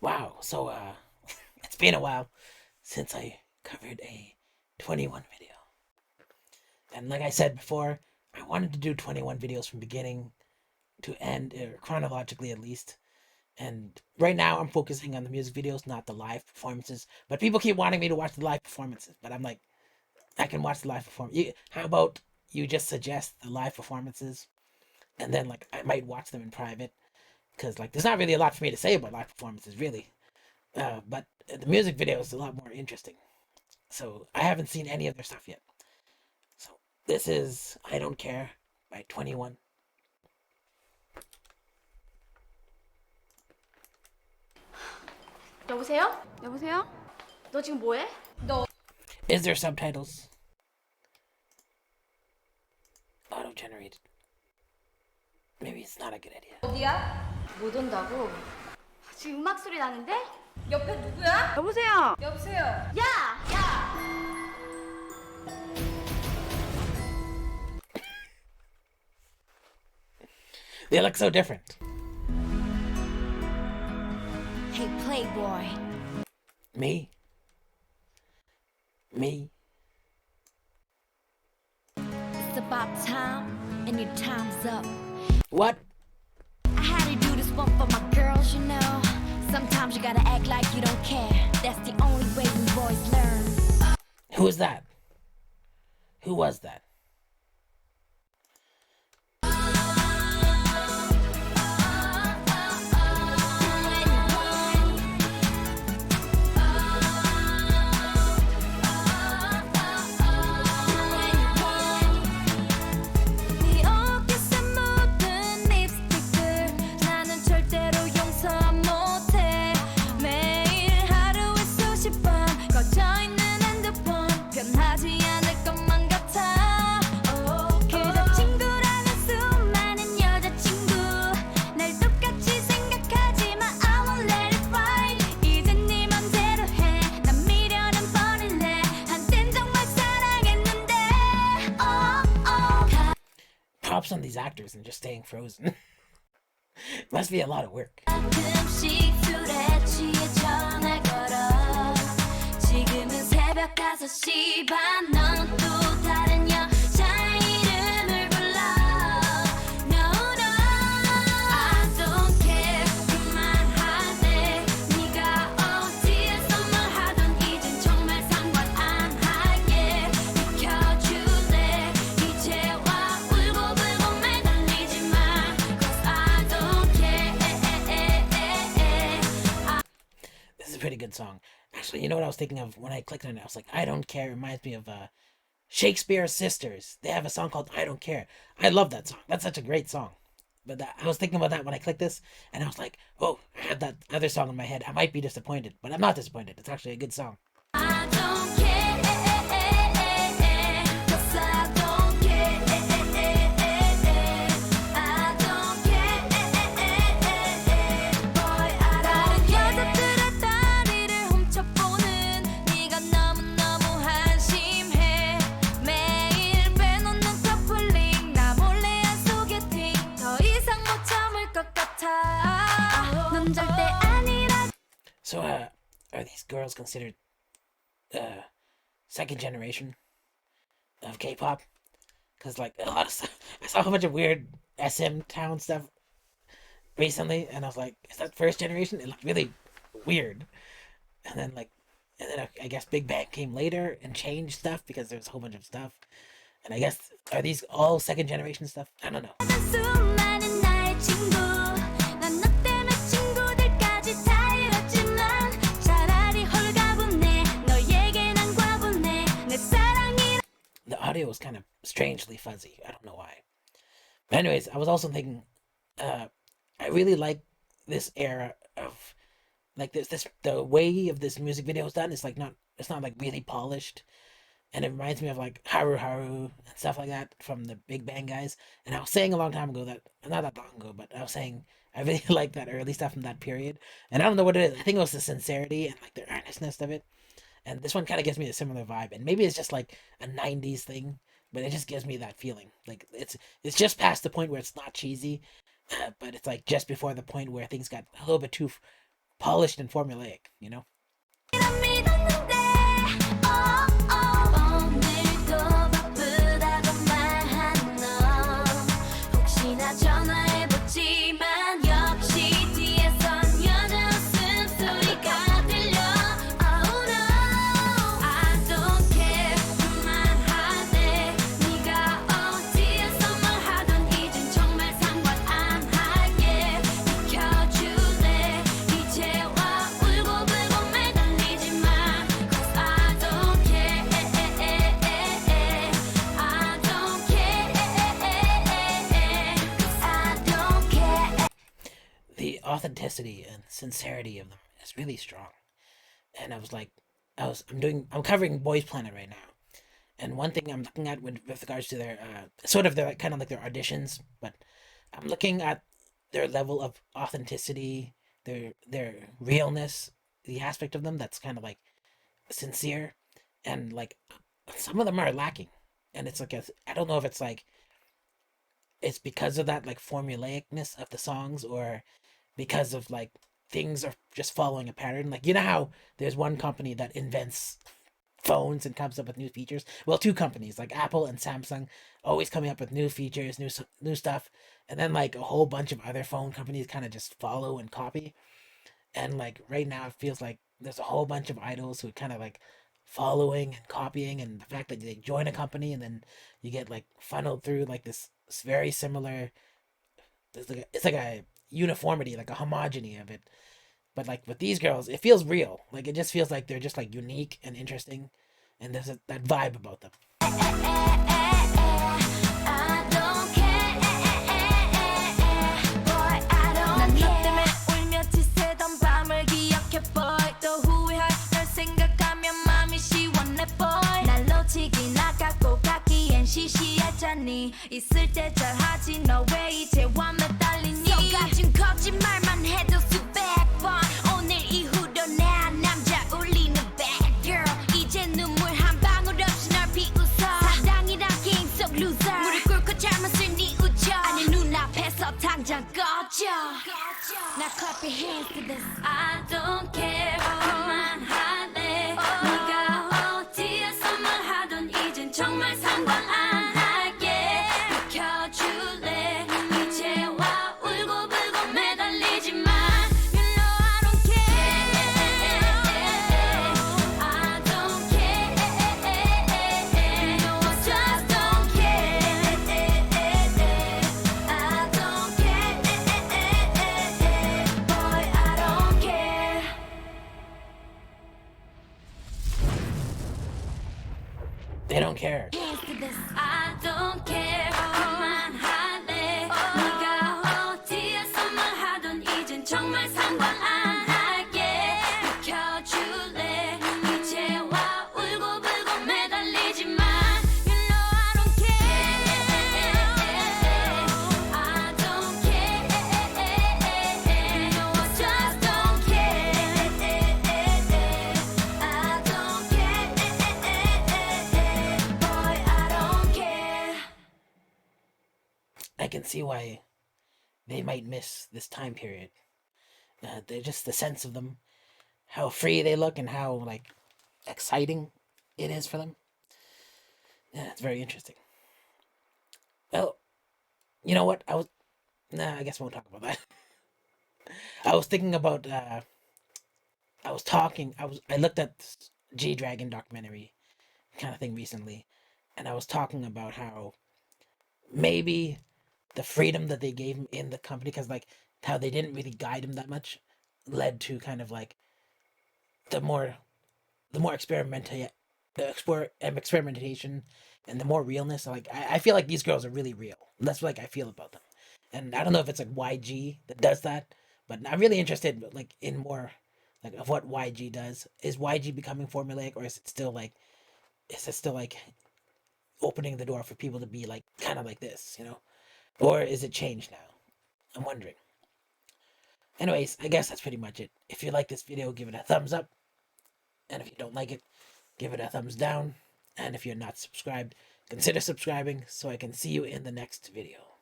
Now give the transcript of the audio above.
Wow. So it's been a while since I covered a 21 video. And like I said before, I wanted to do 21 videos from beginning to end, chronologically at least. And right now I'm focusing on the music videos, not the live performances. But people keep wanting me to watch the live performances, but I'm like, I can watch the live performance. How about you just suggest the live performances, and then like I might watch them in private, because like there's not really a lot for me to say about live performances really. But the music video is a lot more interesting. So I haven't seen any of their stuff yet. So this is I Don't Care by 21. 여보세요? 여보세요? 너 지금 뭐해? Is there subtitles? Auto generated. Maybe it's not a good idea. 어디야? 못 온다고? 지금 음악 소리 나는데? 옆에 누구야? 여보세요? 여보세요? 야! 야! They look so different. Hey, Playboy. Me? It's about time, and your time's up. What? I had to do this one for my girls, you know. Sometimes you gotta act like you don't care. That's the only way we boys learn. Who is that? Who was that? 네 어깨에 묻은 립스틱들 나는 절대로 용서 못해. 매일 하루에 수십 번 꺼져 있는 핸드폰 변하지 않을 것만 같아. 그저 친구라는 수많은 여자친구 날 똑같이 생각하지만 I won't let it ride. 이젠 네 맘대로 해. 난 미련은 버릴래. 한땐 정말 사랑했는데. Props on these actors and just staying frozen. Must be a lot of work. 가끔씩 술에 취해 전화 걸어. 지금은 새벽 5시 반. 넌 또 다른 여자 이름을 불러. No, no, I don't care. 그만할래. 네가 어디에서 뭘 하던 이젠 정말 상관 안 할게. 비켜줄래. 이제와 울고불고 매달리지 마. Cause I don't care. This is a pretty good song. Actually, you know what I was thinking of when I clicked on it? I was like, I Don't Care reminds me of Shakespeare Sisters. They have a song called I Don't Care. I love that song. That's such a great song. But I was thinking about that when I clicked this, and I was like, oh, I had that other song in my head. I might be disappointed, but I'm not disappointed. It's actually a good song. I don't care. Cause I don't care. I don't care. Boy, 다른 여자들의 다리를 훔쳐보는 네가 너무너무 한심해. 매일 빼놓는 커플링 나 몰래 한 소개팅 더 이상 못 참을 것 같아. 넌 절대 아니라. So, are these girls considered second generation of K-pop? Because like a lot of stuff, I saw a bunch of weird SM Town stuff recently, and I was like, is that first generation? It looked really weird. And then I guess Big Bang came later and changed stuff because there was a whole bunch of stuff. And I guess are these all second generation stuff? I don't know. 수많은 나의 친구 난 너 때문에 친구들까지 다 잃었지만 차라리 홀가분해 너에게 난 과분해 내 사랑이. The audio was kind of strangely fuzzy. I don't know why. But anyways, I was also thinking, I really like this era of like this the way of this music video is done. It's not like really polished, and it reminds me of like Haru Haru and stuff like that from the Big Bang guys. And I was saying a long time ago that not that long ago, but I was saying I really like that early stuff from that period. And I don't know what it is. I think it was the sincerity and like the earnestness of it. And this one kind of gives me a similar vibe. And maybe it's just like a '90s thing, but it just gives me that feeling. Like it's just past the point where it's not cheesy, but it's like just before the point where things got a little bit too polished and formulaic, you know? 믿었는데 오늘도 바쁘다고 말한 너 혹시나 전화해봤지만 역시 뒤에선 여자 웃음소리가 들려 Oh no I don't care 그만하네 네가 어디에서 뭘 하던 이젠 정말 상관 안 할게 비켜줄래 이제와 울고불고 매달리지 마 Cause I don't care I don't care Cause I don't care The authenticity and sincerity of them is really strong. And I was like, I'm covering Boys Planet right now. And one thing I'm looking at with regards to their, sort of their, kind of like their auditions, but I'm looking at their level of authenticity, their realness, the aspect of them that's kind of like sincere, and like some of them are lacking. And it's like, I don't know if it's like, it's because of that like formulaicness of the songs, or because of like things are just following a pattern. Like, you know how there's one company that invents phones and comes up with new features? Well, two companies like Apple and Samsung always coming up with new features, new stuff, and then like a whole bunch of other phone companies kind of just follow and copy. And like right now it feels like there's a whole bunch of idols who kind of like following and copying, and the fact that they join a company and then you get like funneled through like this very similar, it's like a uniformity, like a homogeny of it. But like with these girls, it feels real. Like it just feels like they're just like unique and interesting, and there's that vibe about them. I don't care Boy I don't care 난 너 때문에 울며 지새던 밤을 기억해 boy 또 후회할 널 생각하면 맘이 시원해 boy 날 놓치기 나가고 가기엔 시시하잖니 있을 때 잘하지 너 왜 이제와 매달리니 속아준 거짓말만 해도 수백 번 오늘 이후로 내 남자 울리는 bad girl 이제 눈물 한 방울 없이 널 비웃어 사랑이란 게임 속 loser 무릎 꿇고 잘못을 뉘우쳐 아니 눈앞에서 당장 꺼져 Now clap your hands to this I don't care 그만할래 네가 어디에서 뭘 하던 이젠 정말 상관 안 할게 비켜줄래 이제와 울고불고 매달리지 마 You know I don't care I don't care You know I just don't care I don't care Boy I don't care They don't care. Hands to this I don't care 그만할래 네가 어디에서 뭘 하던 이젠 정말 상관 안 할게 비켜줄래 이제와 울고불고 매달리지 마 You know I don't care I don't care You know I just don't care I don't care Boy I don't care I can see why they might miss this time period. They're just the sense of them, how free they look, and how like exciting it is for them. Yeah, it's very interesting. Well, you know what? I guess we won't talk about that. I was thinking about. I looked at this G Dragon documentary kind of thing recently, and I was talking about how maybe the freedom that they gave him in the company, because like how they didn't really guide him that much, led to kind of like the more experimentation and the more realness. Like I feel like these girls are really real. That's like I feel about them. And I don't know if it's like YG that does that, but I'm really interested like in more like of what YG does. Is YG becoming formulaic, or is it still like opening the door for people to be like kind of like this, you know? Or is it changed now? I'm wondering. Anyways, I guess that's pretty much it. If you like this video, give it a thumbs up. And if you don't like it, give it a thumbs down. And if you're not subscribed, consider subscribing so I can see you in the next video.